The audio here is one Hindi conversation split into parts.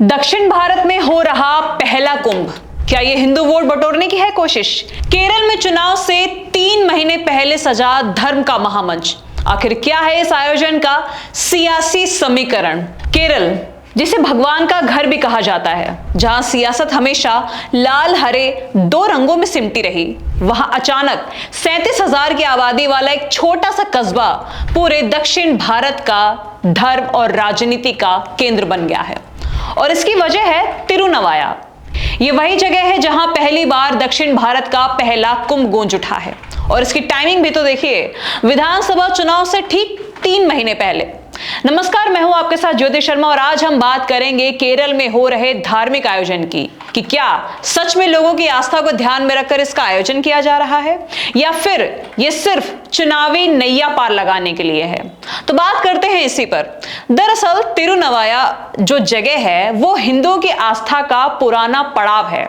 दक्षिण भारत में हो रहा पहला कुंभ, क्या ये हिंदू वोट बटोरने की है कोशिश? केरल में चुनाव से 3 महीने पहले सजा धर्म का महामंच। आखिर क्या है इस आयोजन का सियासी समीकरण? केरल, जिसे भगवान का घर भी कहा जाता है, जहां सियासत हमेशा लाल हरे 2 रंगों में सिमटी रही, वहां अचानक 37,000 की आबादी वाला एक छोटा सा कस्बा पूरे दक्षिण भारत का धर्म और राजनीति का केंद्र बन गया है। और इसकी वजह है तिरुनवाया। ये वही जगह है जहां पहली बार दक्षिण भारत का पहला कुंभ गूंज उठा है। और इसकी टाइमिंग भी तो देखिए, विधानसभा चुनाव से ठीक 3 महीने पहले। नमस्कार, मैं हूं आपके साथ ज्योति शर्मा और आज हम बात करेंगे केरल में हो रहे धार्मिक आयोजन की, कि क्या सच में लोगों की आस्था को ध्यान में रखकर इसका आयोजन किया जा रहा है या फिर ये सिर्फ चुनावी नैया पार लगाने के लिए है। तो बात करते हैं इसी पर। दरअसल तिरुनवाया जो जगह है वो हिंदुओं की आस्था का पुराना पड़ाव है।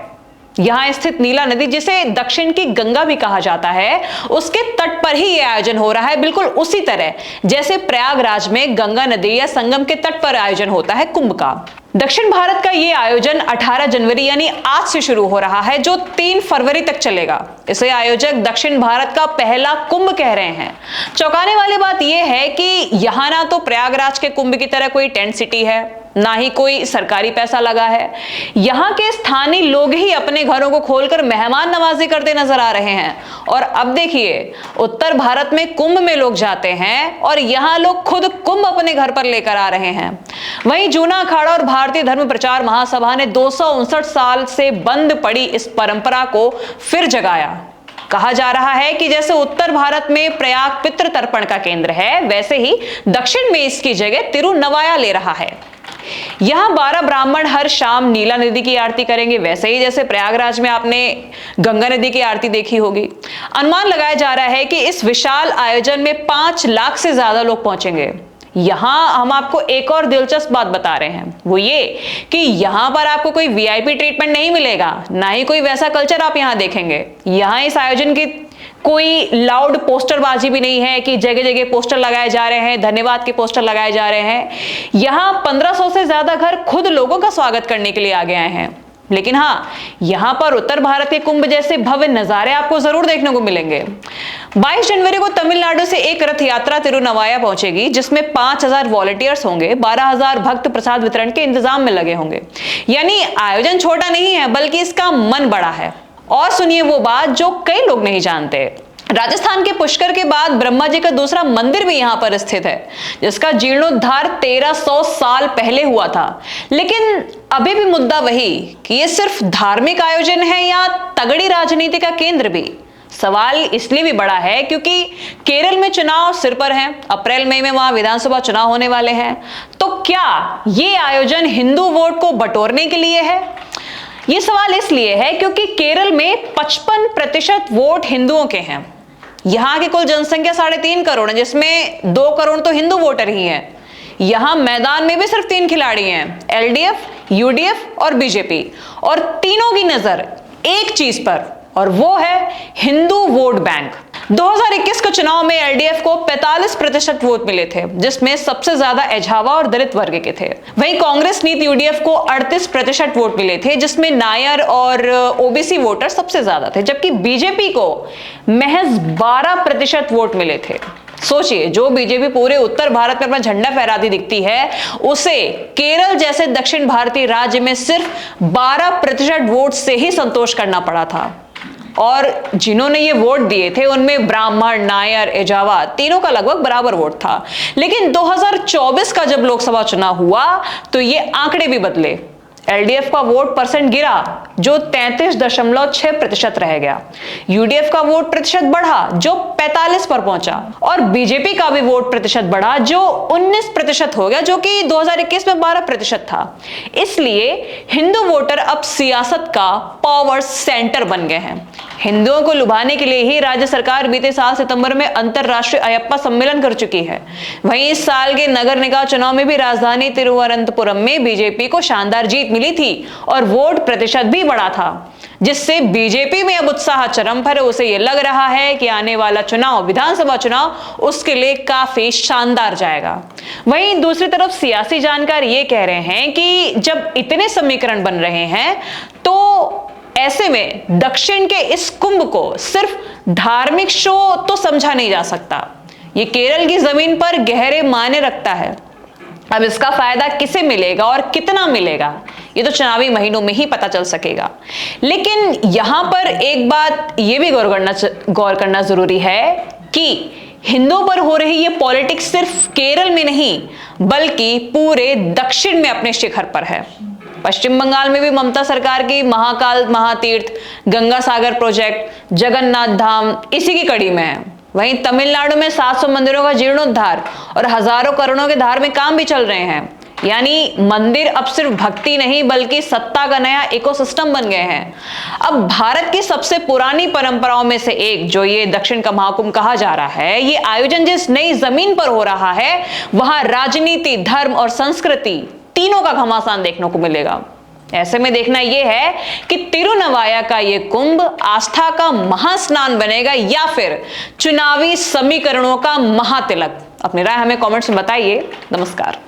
यहां स्थित नीला नदी, जिसे दक्षिण की गंगा भी कहा जाता है, उसके तट पर ही यह आयोजन हो रहा है, बिल्कुल उसी तरह जैसे प्रयागराज में गंगा नदी या संगम के तट पर आयोजन होता है कुंभ का। दक्षिण भारत का यह आयोजन 18 जनवरी यानी आज से शुरू हो रहा है, जो 3 फरवरी तक चलेगा। इसे आयोजक दक्षिण भारत का पहला कुंभ कह रहे हैं। चौंकाने वाली बात यह है कि यहां ना तो प्रयागराज के कुंभ की तरह कोई टेंट सिटी है, ना ही कोई सरकारी पैसा लगा है। यहां के स्थानीय लोग ही अपने घरों को खोलकर मेहमान नवाजी करते नजर आ रहे हैं। और अब देखिए, उत्तर भारत में कुंभ में लोग जाते हैं और यहां लोग खुद कुंभ अपने घर पर लेकर आ रहे हैं। वहीं जूना अखाड़ा और भारतीय धर्म प्रचार महासभा ने 259 साल से बंद पड़ी इस परंपरा को फिर जगाया। कहा जा रहा है कि जैसे उत्तर भारत में प्रयाग पितृ तर्पण का केंद्र है, वैसे ही दक्षिण में इसकी जगह तिरुनवाया ले रहा है। यहां 12 ब्राह्मण हर शाम नीला नदी की आरती करेंगे, वैसे ही जैसे प्रयागराज में आपने गंगा नदी की आरती देखी होगी। अनुमान लगाया जा रहा है कि इस विशाल आयोजन में 5 लाख से ज्यादा लोग पहुंचेंगे। यहां हम आपको एक और दिलचस्प बात बता रहे हैं, वो ये कि यहां पर आपको कोई वीआईपी ट्रीटमेंट नहीं मिलेगा, ना ही कोई वैसा कल्चर आप यहां देखेंगे। यहां इस आयोजन की कोई लाउड पोस्टरबाजी भी नहीं है कि जगह जगह पोस्टर लगाए जा रहे हैं, धन्यवाद के पोस्टर लगाए जा रहे हैं। यहां 1500 से ज्यादा घर खुद लोगों का स्वागत करने के लिए आगे आए हैं। लेकिन हां, यहां पर उत्तर भारत के कुंभ जैसे भव्य नजारे आपको जरूर देखने को मिलेंगे। 22 जनवरी को तमिलनाडु से एक रथ यात्रा तिरुनवाया पहुंचेगी, जिसमें 5000 वॉलंटियर्स होंगे, 12,000 भक्त प्रसाद वितरण के इंतजाम में लगे होंगे। यानी आयोजन छोटा नहीं है, बल्कि इसका मन बड़ा है। और सुनिए वो बात जो कई लोग नहीं जानते। राजस्थान के पुष्कर के बाद ब्रह्मा जी का दूसरा मंदिर भी यहां पर स्थित है, जिसका जीर्णोद्धार 1300 साल पहले हुआ था। लेकिन अभी भी मुद्दा वही कि यह सिर्फ धार्मिक आयोजन है या तगड़ी राजनीति का केंद्र भी। सवाल इसलिए भी बड़ा है क्योंकि केरल में चुनाव सिर पर है। अप्रैल मई में वहां विधानसभा चुनाव होने वाले हैं। तो क्या ये आयोजन हिंदू वोट को बटोरने के लिए है? यह सवाल इसलिए है क्योंकि केरल में 55% वोट हिंदुओं के हैं। यहां की कुल जनसंख्या 3.5 करोड़ है, जिसमें 2 करोड़ तो हिंदू वोटर ही हैं। यहां मैदान में भी सिर्फ 3 खिलाड़ी हैं, एलडीएफ, यूडीएफ और बीजेपी। और तीनों की नजर एक चीज पर, और वो है हिंदू वोट बैंक। 2021 के चुनाव में एलडीएफ को 45% वोट मिले थे, जिसमें सबसे ज्यादा एझावा और दलित वर्ग के थे। वहीं कांग्रेस नीति यूडीएफ को 38% वोट मिले थे, जिसमें नायर और ओबीसी वोटर सबसे ज्यादा थे, जबकि बीजेपी को महज 12% वोट मिले थे। सोचिए, जो बीजेपी पूरे उत्तर भारत में अपना झंडा फहराती दिखती है, उसे केरल जैसे दक्षिण भारतीय राज्य में सिर्फ 12% वोट से ही संतोष करना पड़ा था। और जिन्होंने ये वोट दिए थे उनमें ब्राह्मण, नायर, एजावा तीनों का लगभग बराबर वोट था। लेकिन 2024 का जब लोकसभा चुनाव हुआ तो ये आंकड़े भी बदले। एलडीएफ का वोट परसेंट गिरा, जो 33.6% रह गया। यूडीएफ का वोट प्रतिशत बढ़ा, जो 45 पर पहुंचा। और बीजेपी का भी वोट प्रतिशत बढ़ा, जो 19% हो गया, जो कि 2021 में 12% था। इसलिए हिंदू वोटर अब सियासत का पावर सेंटर बन गए हैं। हिंदुओं को लुभाने के लिए ही राज्य सरकार बीते साल सितंबर में अंतरराष्ट्रीय अयप्पा सम्मेलन कर चुकी है। वहीं इस साल के नगर निकाय चुनाव में भी राजधानी तिरुवनंतपुरम में बीजेपी को शानदार जीत मिली थी और वोट प्रतिशत भी बढ़ा था। जिससे बीजेपी में अब उत्साह चरम पर है। उसे यह लग रहा है कि आने वाला चुनाव, विधानसभा चुनाव, उसके लिए काफी शानदार जाएगा। वहीं दूसरी तरफ सियासी जानकार ये कह रहे हैं कि जब इतने समीकरण बन रहे हैं तो ऐसे में दक्षिण के इस कुंभ को सिर्फ धार्मिक शो तो समझा नहीं जा सकता। ये केरल की जमीन पर गहरे मायने रखता है। अब इसका फायदा किसे मिलेगा और कितना मिलेगा, ये तो चुनावी महीनों में ही पता चल सकेगा। लेकिन यहां पर एक बात यह भी गौर करना जरूरी है कि हिंदुओं पर हो रही ये पॉलिटिक्स सिर्फ केरल में नहीं बल्कि पूरे दक्षिण में अपने शिखर पर है। पश्चिम बंगाल में भी ममता सरकार की महाकाल महातीर्थ, गंगा सागर प्रोजेक्ट, जगन्नाथ धाम इसी की कड़ी में है। वहीं तमिलनाडु में 700 मंदिरों का जीर्णोद्धार और हजारों करोड़ों के धार्मिक काम भी चल रहे हैं। यानी मंदिर अब सिर्फ भक्ति नहीं बल्कि सत्ता का नया इकोसिस्टम बन गए हैं। अब भारत की सबसे पुरानी परंपराओं में से एक जो ये दक्षिण का महाकुंभ कहा जा रहा है, ये आयोजन जिस नई जमीन पर हो रहा है वहां राजनीति, धर्म और संस्कृति तीनों का घमासान देखने को मिलेगा। ऐसे में देखना यह है कि तिरुनवाया का यह कुंभ आस्था का महास्नान बनेगा या फिर चुनावी समीकरणों का महातिलक। अपनी राय हमें कमेंट्स में बताइए। नमस्कार।